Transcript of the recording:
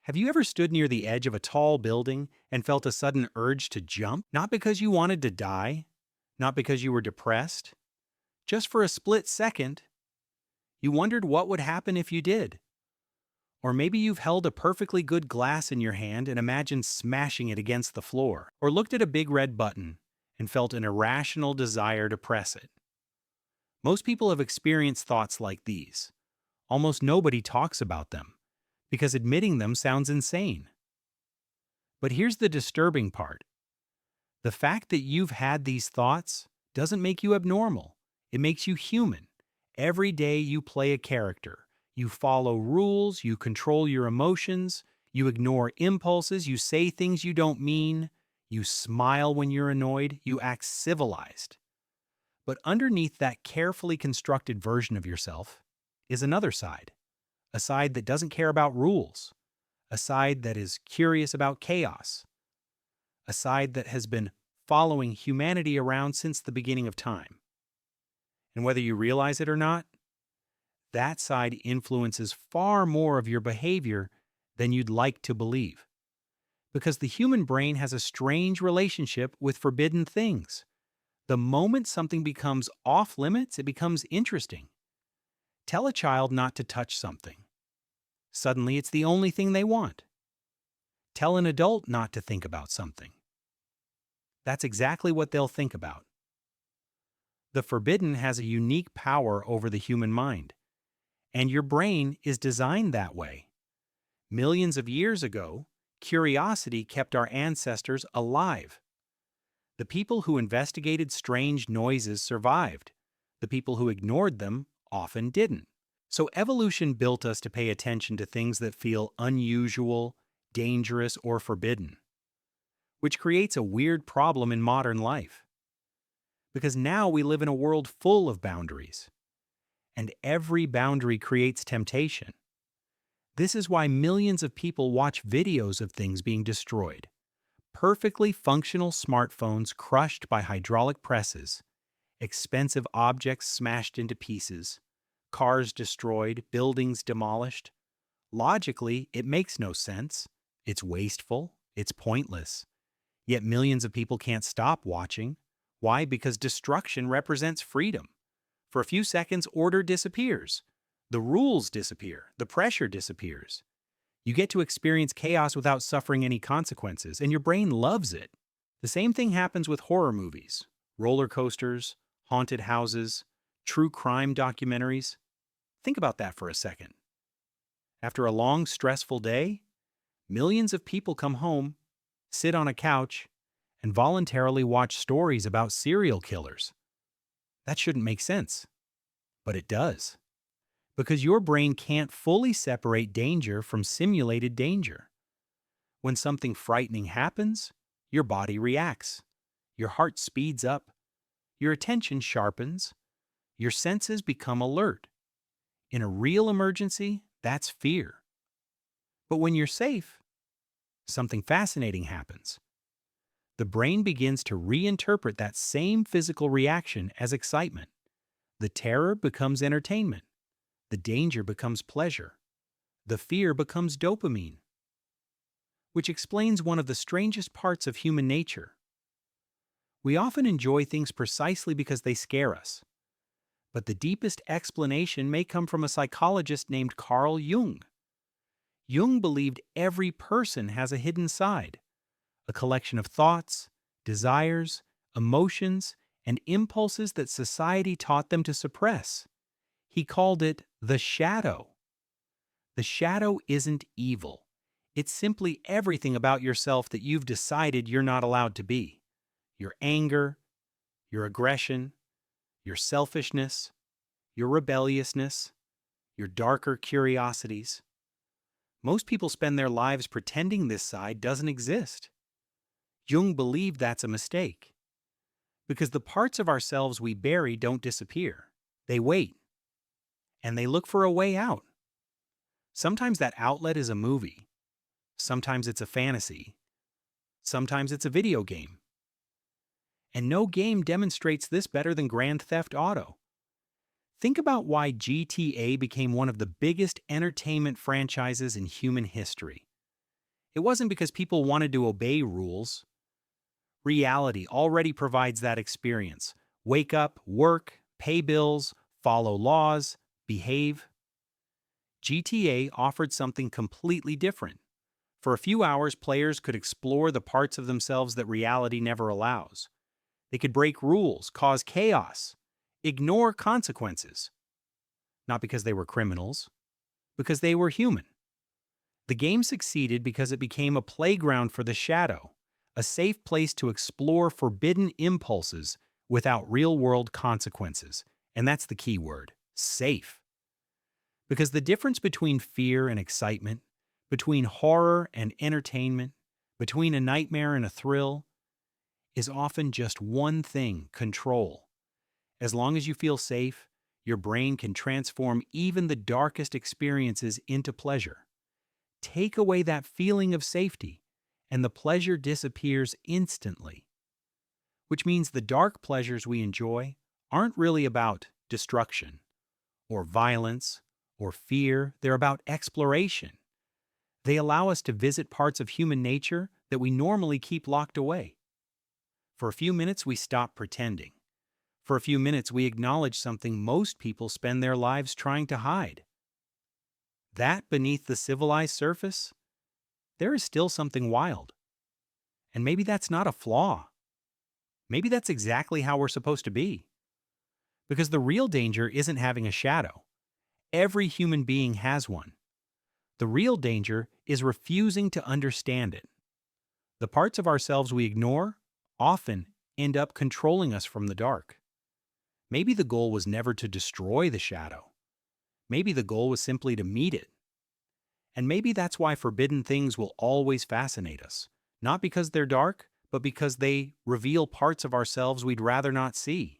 Have you ever stood near the edge of a tall building and felt a sudden urge to jump? Not because you wanted to die, not because you were depressed, just for a split second, you wondered what would happen if you did. Or maybe you've held a perfectly good glass in your hand and imagined smashing it against the floor, or looked at a big red button and felt an irrational desire to press it. Most people have experienced thoughts like these. Almost nobody talks about them, because admitting them sounds insane. But here's the disturbing part. The fact that you've had these thoughts doesn't make you abnormal. It makes you human. Every day you play a character. You follow rules, you control your emotions, you ignore impulses, you say things you don't mean, you smile when you're annoyed, you act civilized. But underneath that carefully constructed version of yourself is another side, a side that doesn't care about rules, a side that is curious about chaos, a side that has been following humanity around since the beginning of time. And whether you realize it or not, that side influences far more of your behavior than you'd like to believe. Because the human brain has a strange relationship with forbidden things. The moment something becomes off limits, it becomes interesting. Tell a child not to touch something. Suddenly, it's the only thing they want. Tell an adult not to think about something. That's exactly what they'll think about. The forbidden has a unique power over the human mind, and your brain is designed that way. Millions of years ago, curiosity kept our ancestors alive. The people who investigated strange noises survived. The people who ignored them often didn't. So evolution built us to pay attention to things that feel unusual, dangerous, or forbidden, which creates a weird problem in modern life. Because now we live in a world full of boundaries, and every boundary creates temptation. This is why millions of people watch videos of things being destroyed. Perfectly functional smartphones crushed by hydraulic presses, expensive objects smashed into pieces, cars destroyed, buildings demolished. Logically, it makes no sense. It's wasteful. It's pointless. Yet millions of people can't stop watching. Why? Because destruction represents freedom. For a few seconds, order disappears. The rules disappear. The pressure disappears. You get to experience chaos without suffering any consequences, and your brain loves it. The same thing happens with horror movies, roller coasters, haunted houses, true crime documentaries. Think about that for a second. After a long, stressful day, millions of people come home, sit on a couch, and voluntarily watch stories about serial killers. That shouldn't make sense, but it does. Because your brain can't fully separate danger from simulated danger. When something frightening happens, your body reacts. Your heart speeds up. Your attention sharpens. Your senses become alert. In a real emergency, that's fear. But when you're safe, something fascinating happens. The brain begins to reinterpret that same physical reaction as excitement. The terror becomes entertainment. The danger becomes pleasure. The fear becomes dopamine. Which explains one of the strangest parts of human nature. We often enjoy things precisely because they scare us. But the deepest explanation may come from a psychologist named Carl Jung. Jung believed every person has a hidden side, a collection of thoughts, desires, emotions, and impulses that society taught them to suppress. He called it the shadow. The shadow isn't evil. It's simply everything about yourself that you've decided you're not allowed to be. Your anger, your aggression, your selfishness, your rebelliousness, your darker curiosities. Most people spend their lives pretending this side doesn't exist. Jung believed that's a mistake. Because the parts of ourselves we bury don't disappear. They wait. And they look for a way out. Sometimes that outlet is a movie. Sometimes it's a fantasy. Sometimes it's a video game. And no game demonstrates this better than Grand Theft Auto. Think about why GTA became one of the biggest entertainment franchises in human history. It wasn't because people wanted to obey rules. Reality already provides that experience. Wake up, work, pay bills, follow laws, behave. GTA offered something completely different. For a few hours, players could explore the parts of themselves that reality never allows. They could break rules, cause chaos, ignore consequences. Not because they were criminals, because they were human. The game succeeded because it became a playground for the shadow, a safe place to explore forbidden impulses without real-world consequences. And that's the key word, safe. Because the difference between fear and excitement, between horror and entertainment, between a nightmare and a thrill, is often just one thing: control. As long as you feel safe, your brain can transform even the darkest experiences into pleasure. Take away that feeling of safety, and the pleasure disappears instantly. Which means the dark pleasures we enjoy aren't really about destruction, or violence, or fear. They're about exploration. They allow us to visit parts of human nature that we normally keep locked away. For a few minutes, we stop pretending. For a few minutes, we acknowledge something most people spend their lives trying to hide. That beneath the civilized surface, there is still something wild. And maybe that's not a flaw. Maybe that's exactly how we're supposed to be. Because the real danger isn't having a shadow. Every human being has one. The real danger is refusing to understand it. The parts of ourselves we ignore often end up controlling us from the dark. Maybe the goal was never to destroy the shadow. Maybe the goal was simply to meet it. And maybe that's why forbidden things will always fascinate us. Not because they're dark, but because they reveal parts of ourselves we'd rather not see.